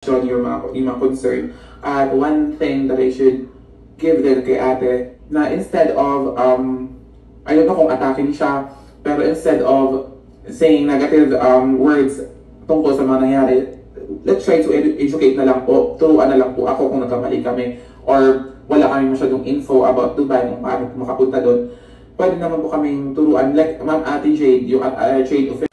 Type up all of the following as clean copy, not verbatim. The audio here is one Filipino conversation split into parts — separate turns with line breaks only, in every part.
yung mga concern. At one thing that I should give din kay ate, na instead of, I don't know kung attacking siya, pero instead of saying negative words tungkol sa mga nangyari, let's try to educate na lang po, turuan na lang po ako kung nagkamali kami, or wala kami masyadong info about Dubai, kung paano makapunta doon. Pwede naman po kaming turuan, like Ma'am Ate Jade, yung trade official.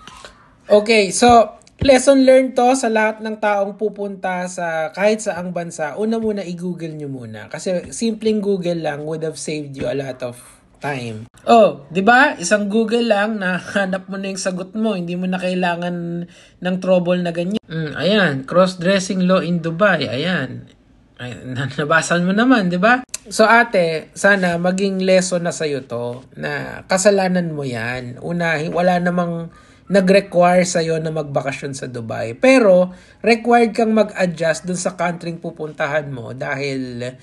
Okay, so lesson learned to sa lahat ng taong pupunta sa kahit saang bansa. Una muna i-google nyo muna. Kasi simpleng Google lang would have saved you a lot of time. Oh, 'di ba? Isang Google lang na hanap mo na yung sagot mo. Hindi mo na kailangan ng trouble na ganyan. Ayan, cross-dressing law in Dubai. Ayan. Ay, nabasa mo naman, 'di ba? So ate, sana maging lesson na sa'yo to na kasalanan mo 'yan. Una, wala namang nag-require sa'yo na magbakasyon sa Dubai. Pero, required kang mag-adjust dun sa country pupuntahan mo dahil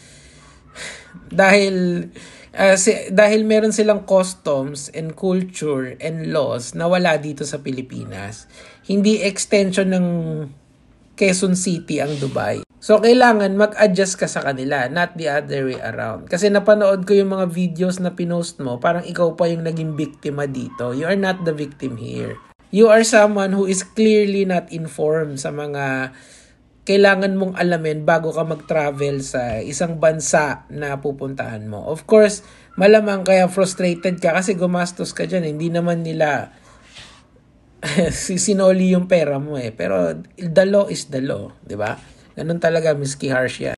meron silang customs and culture and laws na wala dito sa Pilipinas. Hindi extension ng Quezon City ang Dubai. So, kailangan mag-adjust ka sa kanila, not the other way around. Kasi napanood ko yung mga videos na pinost mo, parang ikaw pa yung naging biktima dito. You are not the victim here. You are someone who is clearly not informed sa mga kailangan mong alamin bago ka mag-travel sa isang bansa na pupuntahan mo. Of course, malamang kaya frustrated ka kasi gumastos ka dyan. Hindi naman nila sinoli yung pera mo eh. Pero the law is the law, di ba? Ganun talaga, miski harsh yan.